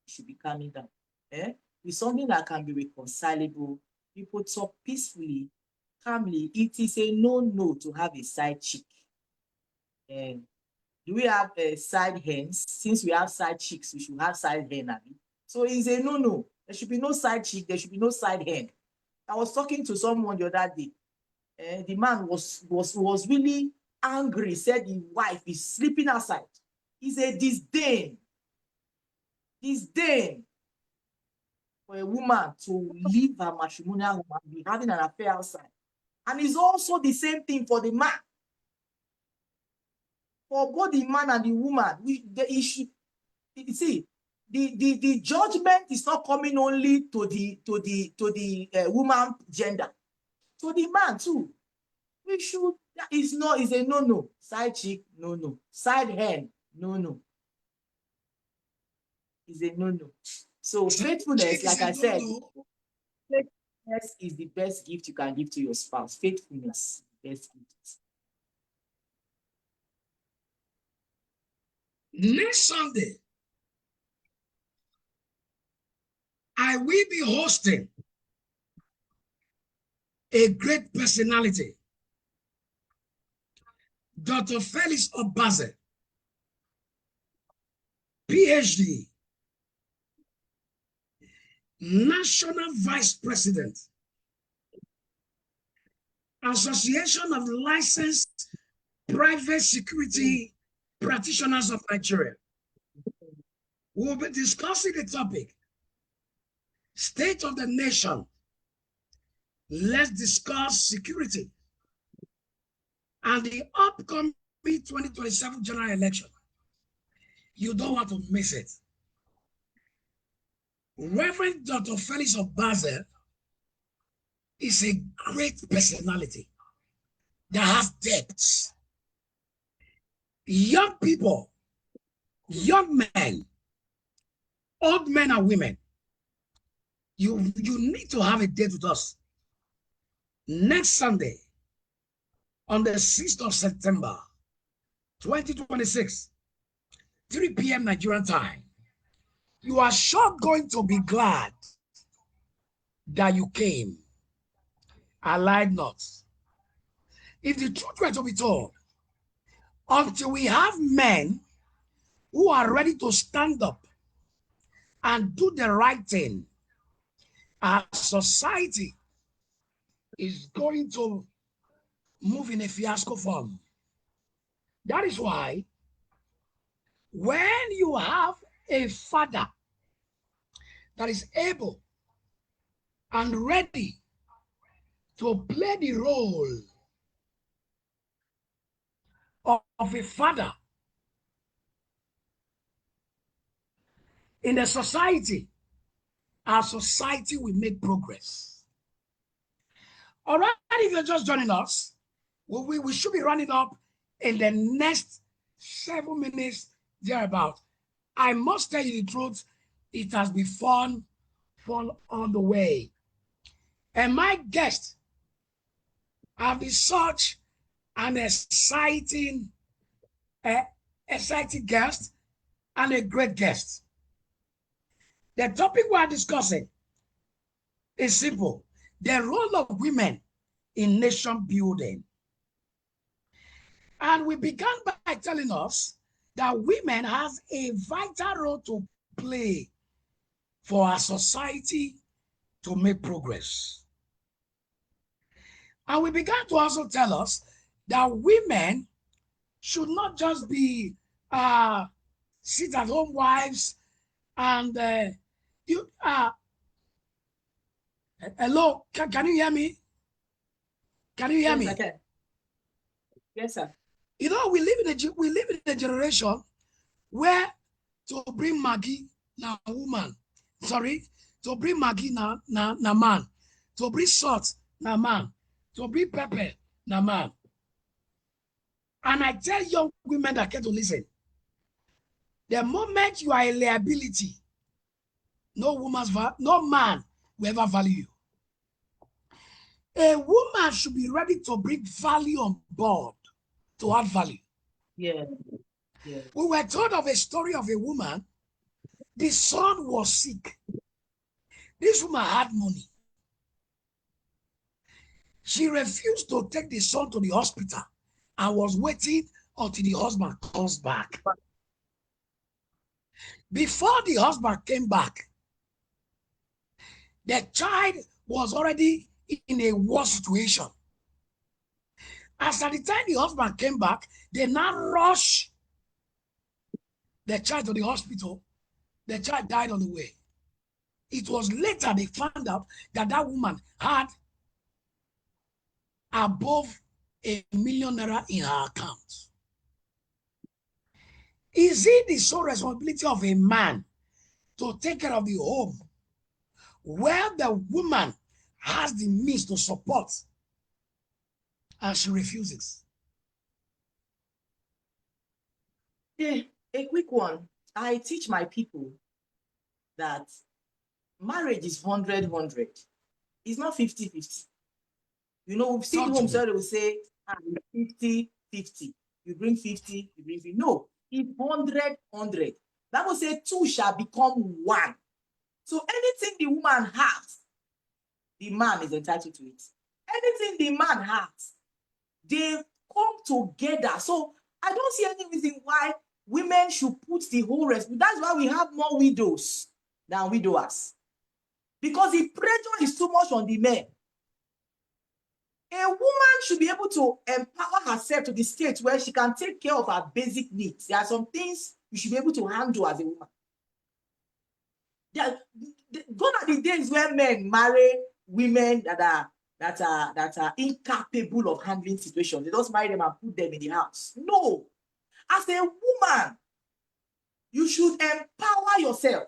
It's something that can be reconcilable. People talk peacefully, calmly. It is a no to have a side chick. Do we have side hens? Since we have side chicks, we should have side hen. So it's a no. There should be no side chick. There should be no side hen. I was talking to someone the other day. The man was really angry. Said the wife is sleeping outside. It's a disdain for a woman to leave her matrimonial home and be having an affair outside. And it's also the same thing for the man. For both the man and the woman, the judgment is not coming only to the woman gender, to the man too. It's a no. Side chick, no. Side hen, no. It's a no. So faithfulness, like I said, know. faithfulness is the best gift you can give to your spouse. Faithfulness, best gift. Next Sunday, I will be hosting a great personality, Dr. Felix Obaze, PhD, National Vice President, Association of Licensed Private Security Practitioners of Nigeria. We'll be discussing the topic, State of the Nation. Let's discuss security and the upcoming 2027 general election. You don't want to miss it. Reverend Dr. Felix Obaze is a great personality that has depth. Young people, young men, old men and women, you need to have a date with us. Next Sunday, on the 6th of September, 2026, 3 p.m. Nigerian time. You are sure going to be glad that you came. I lied not. If the truth were to be told, until we have men who are ready to stand up and do the right thing, our society is going to move in a fiasco form. That is why when you have a father that is able and ready to play the role of a father in the society, our society will make progress. All right, if you're just joining us, we should be running up in the next 7 minutes thereabout. I must tell you the truth, it has been fun on the way. And my guest have been such an exciting guest and a great guest. The topic we are discussing is simple: the role of women in nation building. And we began by telling us that women have a vital role to play for our society to make progress. And we began to also tell us that women should not just be sit-at-home wives and hello, can you hear me? Can you hear me? I can. Yes, sir. You know, we live in a generation where to bring Maggie na woman, sorry, to bring Maggie na man, to bring salt na man, to bring pepper na man. And I tell young women that care to listen, the moment you are a liability, no man will ever value you. A woman should be ready to bring value on board, to add value. Yeah. Yeah. We were told of a story of a woman. The son was sick. This woman had money. She refused to take the son to the hospital and was waiting until the husband comes back. Before the husband came back, the child was already in a worse situation. As at the time the husband came back, they now rushed the child to the hospital. The child died on the way. It was later they found out that that woman had above ₦1 million in her account. Is it the sole responsibility of a man to take care of the home where the woman has the means to support and she refuses? Yeah, a quick one. I teach my people that marriage is 100-100. It's not 50-50. You know, we've seen homes where they will say 50-50. You bring 50, you bring 50. No, it's 100-100. That will say two shall become one. So anything the woman has, the man is entitled to it. Anything the man has, they come together. So I don't see any reason why women should put the whole rest. That's why we have more widows than widowers. Because the pressure is too much on the men. A woman should be able to empower herself to the state where she can take care of her basic needs. There are some things you should be able to handle as a woman. Gone are the days where men marry women that are incapable of handling situations. They just marry them and put them in the house. No. As a woman, you should empower yourself.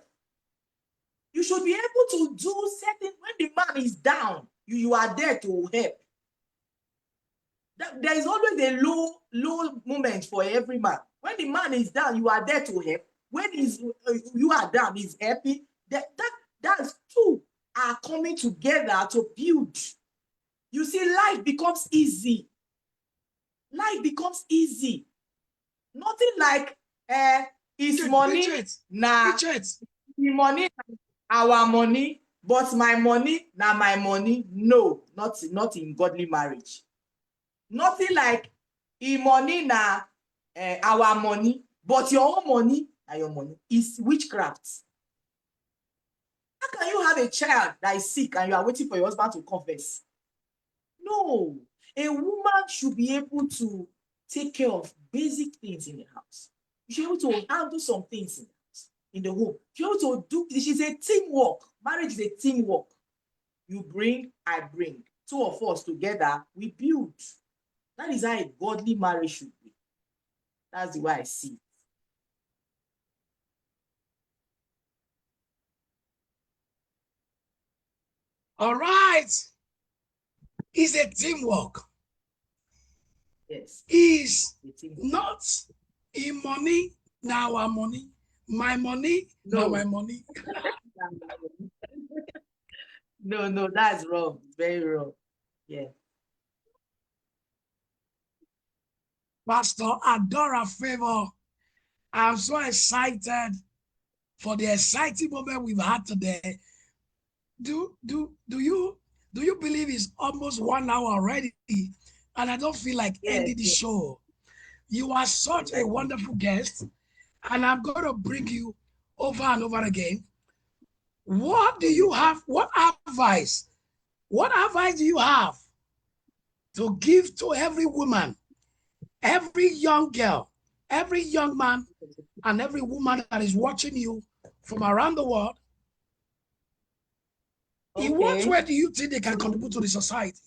You should be able to do certain, when the man is down, you are there to help. There is always a low moment for every man. When the man is down, you are there to help. When you are down, he's happy. That's two are coming together to build. You see, life becomes easy. Life becomes easy. Nothing like it's money. Nah, the money, our money, but my money, now my money. No, not in godly marriage. Nothing like money na our money, but your own money and your money is witchcraft. How can you have a child that is sick and you are waiting for your husband to confess? No, a woman should be able to take care of basic things in the house. You should be able to handle some things in the house, in the home. You should be able to do. This is a teamwork. Marriage is a teamwork. You bring, I bring. Two of us together, we build. That is how a godly marriage should be. That's the way I see it. All right. It's a teamwork. Yes. It's not in money, now our money. My money, now my money. No, that's wrong. Very wrong. Yeah. Pastor Adora Favor, I'm so excited for the exciting moment we've had today. Do you believe it's almost 1 hour already? And I don't feel like ending the show. You are such a wonderful guest, and I'm going to bring you over and over again. What do you have? What advice do you have to give to every woman, every young girl, every young man, and every woman that is watching you from around the world? Okay. In what way do you think they can contribute to the society?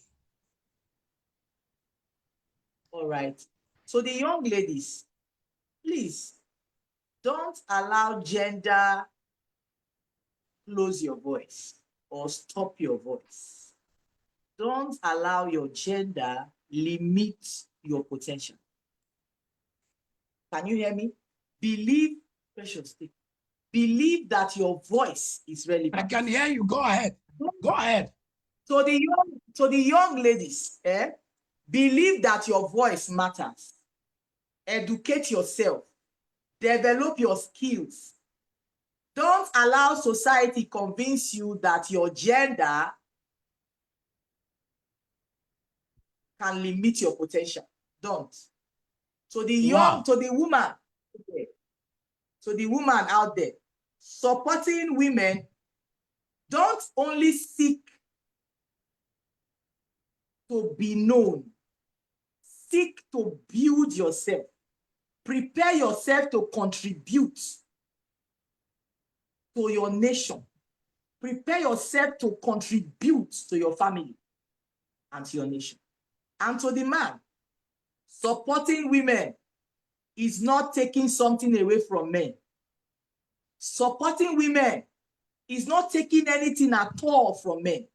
All right. So the young ladies, please don't allow gender close your voice or stop your voice. Don't allow your gender limit your potential. Can you hear me? Believe, precious thing. Believe that your voice is relevant. I can hear you. Go ahead. Go ahead. So the young ladies, believe that your voice matters. Educate yourself. Develop your skills. Don't allow society convince you that your gender can limit your potential. Don't. So the young, to the woman, okay. So the woman out there, supporting women, don't only seek to be known. Seek to build yourself. Prepare yourself to contribute to your nation. Prepare yourself to contribute to your family and to your nation. And to the man, supporting women is not taking something away from men. Supporting women is not taking anything at all from men.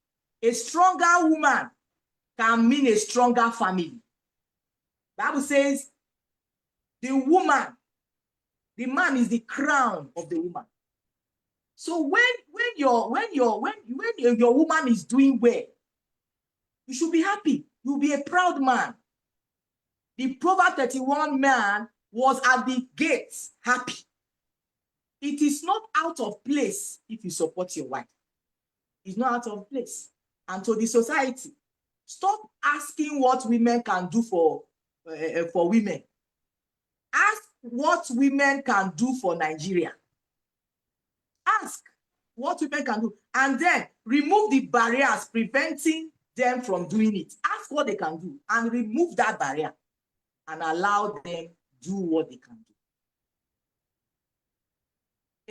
A stronger woman can mean a stronger family. The Bible says the woman, the man is the crown of the woman. So when your woman is doing well, you should be happy. You'll be a proud man. The Proverbs 31 man was at the gates happy. It is not out of place if you support your wife. It's not out of place. And to the society, stop asking what women can do for women. Ask what women can do for Nigeria. Ask what women can do, and then remove the barriers preventing them from doing it. Ask what they can do and remove that barrier and allow them do what they can do.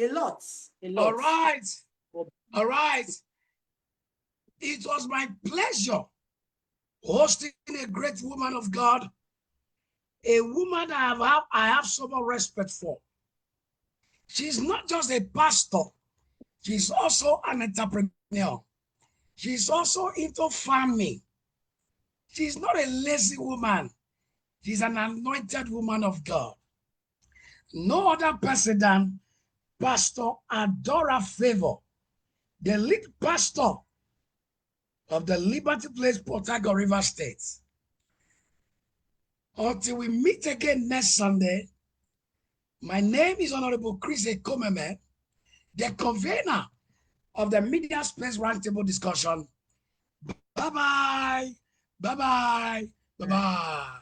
A lot. All right. All right. It was my pleasure hosting a great woman of God, a woman I have so much respect for. She's not just a pastor, she's also an entrepreneur. She's also into farming. She's not a lazy woman. She's an anointed woman of God. No other person than Pastor Adora Favor, the lead pastor of the Liberty Place, Port Harcourt, Rivers State. Until we meet again next Sunday, my name is Honorable Chris Ekomeme, the convener of the Media Space Roundtable discussion. Bye-bye. Bye-bye. Bye-bye.